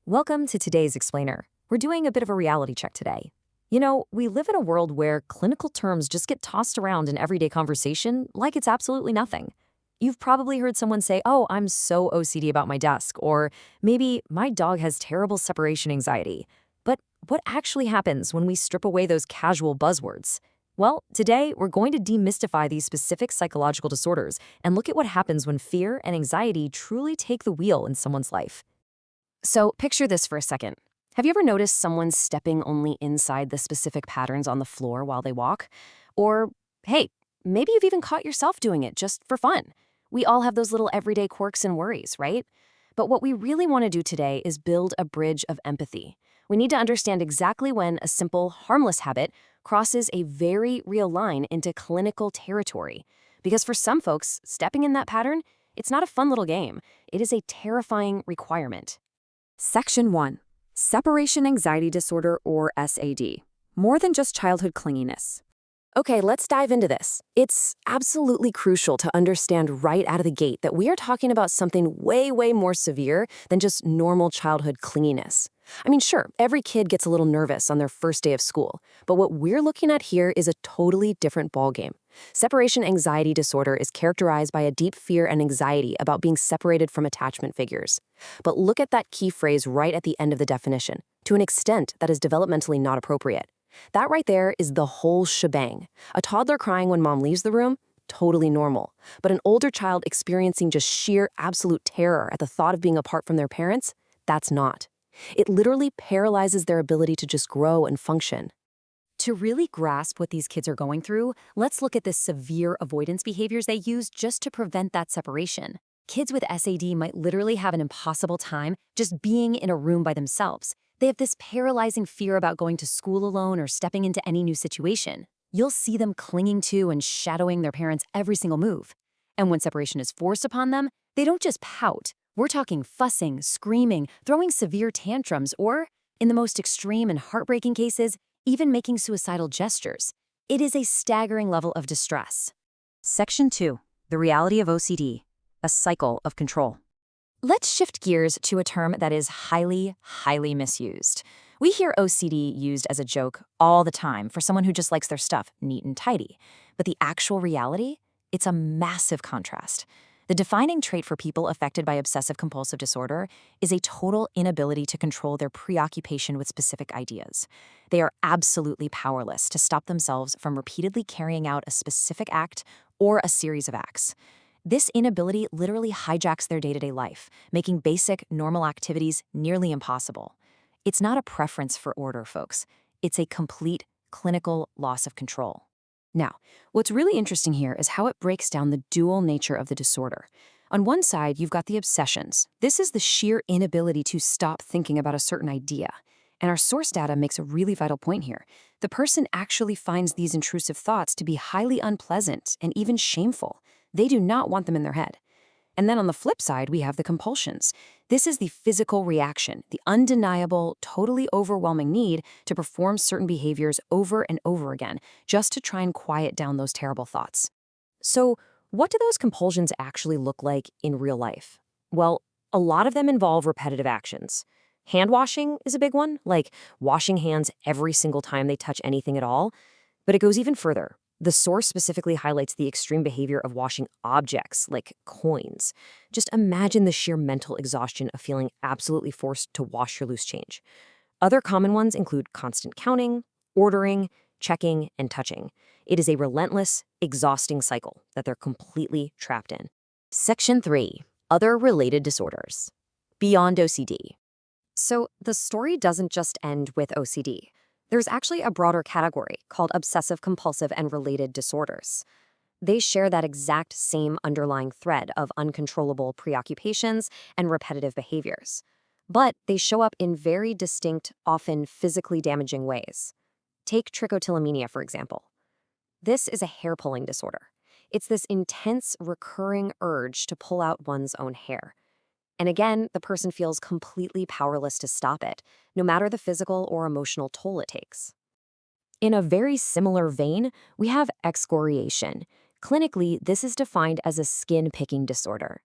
Welcome to today's Explainer. We're doing a bit of a reality check today. We live in a world where clinical terms just get tossed around in everyday conversation like it's absolutely nothing. You've probably heard someone say, "Oh, I'm so OCD about my desk," or maybe "my dog has terrible separation anxiety." But what actually happens when we strip away those casual buzzwords? Well, today we're going to demystify these specific psychological disorders and look at what happens when fear and anxiety truly take the wheel in someone's life. So picture this for a second. Have you ever noticed someone stepping only inside the specific patterns on the floor while they walk? Or, hey, maybe you've even caught yourself doing it just for fun. We all have those little everyday quirks and worries, right? But what we really want to do today is build a bridge of empathy. We need to understand exactly when a simple, harmless habit crosses a very real line into clinical territory. Because for some folks, stepping in that pattern, it's not a fun little game. It is a terrifying requirement. Section 1. Separation Anxiety Disorder, or SAD. More than just childhood clinginess. Okay, let's dive into this. It's absolutely crucial to understand right out of the gate that we are talking about something way, way more severe than just normal childhood clinginess. I mean, sure, every kid gets a little nervous on their first day of school, but what we're looking at here is a totally different ballgame. Separation anxiety disorder is characterized by a deep fear and anxiety about being separated from attachment figures. But look at that key phrase right at the end of the definition, to an extent that is developmentally not appropriate. That right there is the whole shebang. A toddler crying when mom leaves the room? Totally normal. But an older child experiencing just sheer absolute terror at the thought of being apart from their parents? That's not. It literally paralyzes their ability to just grow and function. To really grasp what these kids are going through, let's look at the severe avoidance behaviors they use just to prevent that separation. Kids with SAD might literally have an impossible time just being in a room by themselves. They have this paralyzing fear about going to school alone or stepping into any new situation. You'll see them clinging to and shadowing their parents' every single move. And when separation is forced upon them, they don't just pout. We're talking fussing, screaming, throwing severe tantrums, or, in the most extreme and heartbreaking cases, even making suicidal gestures. It is a staggering level of distress. Section 2. The reality of OCD. A cycle of control. Let's shift gears to a term that is highly, highly misused. We hear OCD used as a joke all the time for someone who just likes their stuff neat and tidy. But the actual reality? It's a massive contrast. The defining trait for people affected by obsessive-compulsive disorder is a total inability to control their preoccupation with specific ideas. They are absolutely powerless to stop themselves from repeatedly carrying out a specific act or a series of acts. This inability literally hijacks their day-to-day life, making basic, normal activities nearly impossible. It's not a preference for order, folks. It's a complete, clinical loss of control. Now, what's really interesting here is how it breaks down the dual nature of the disorder. On one side, you've got the obsessions. This is the sheer inability to stop thinking about a certain idea. And our source data makes a really vital point here. The person actually finds these intrusive thoughts to be highly unpleasant and even shameful. They do not want them in their head. And then on the flip side, we have the compulsions. This is the physical reaction, the undeniable, totally overwhelming need to perform certain behaviors over and over again, just to try and quiet down those terrible thoughts. So, what do those compulsions actually look like in real life? Well, a lot of them involve repetitive actions. Hand washing is a big one, like washing hands every single time they touch anything at all. But it goes even further. The source specifically highlights the extreme behavior of washing objects, like coins. Just imagine the sheer mental exhaustion of feeling absolutely forced to wash your loose change. Other common ones include constant counting, ordering, checking, and touching. It is a relentless, exhausting cycle that they're completely trapped in. Section 3. Other related disorders. Beyond OCD. So the story doesn't just end with OCD. There's actually a broader category called Obsessive-Compulsive and Related Disorders. They share that exact same underlying thread of uncontrollable preoccupations and repetitive behaviors. But they show up in very distinct, often physically damaging ways. Take trichotillomania, for example. This is a hair-pulling disorder. It's this intense, recurring urge to pull out one's own hair. And again, the person feels completely powerless to stop it, no matter the physical or emotional toll it takes. In a very similar vein, we have excoriation. Clinically, this is defined as a skin-picking disorder.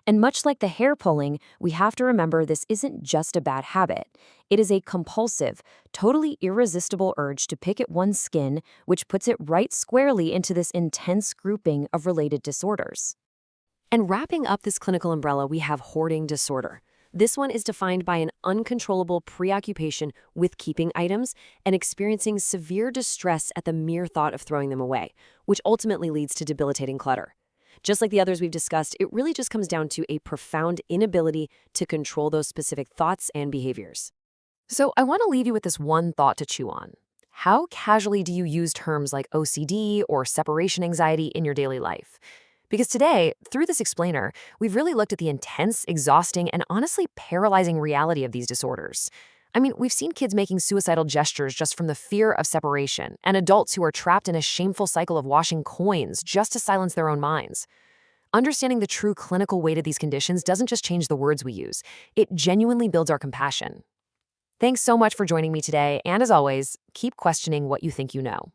And much like the hair pulling, we have to remember this isn't just a bad habit. It is a compulsive, totally irresistible urge to pick at one's skin, which puts it right squarely into this intense grouping of related disorders. And wrapping up this clinical umbrella, we have hoarding disorder. This one is defined by an uncontrollable preoccupation with keeping items and experiencing severe distress at the mere thought of throwing them away, which ultimately leads to debilitating clutter. Just like the others we've discussed, it really just comes down to a profound inability to control those specific thoughts and behaviors. So I want to leave you with this one thought to chew on. How casually do you use terms like OCD or separation anxiety in your daily life? Because today, through this explainer, we've really looked at the intense, exhausting, and honestly paralyzing reality of these disorders. I mean, we've seen kids making suicidal gestures just from the fear of separation, and adults who are trapped in a shameful cycle of washing coins just to silence their own minds. Understanding the true clinical weight of these conditions doesn't just change the words we use, it genuinely builds our compassion. Thanks so much for joining me today, and as always, keep questioning what you think you know.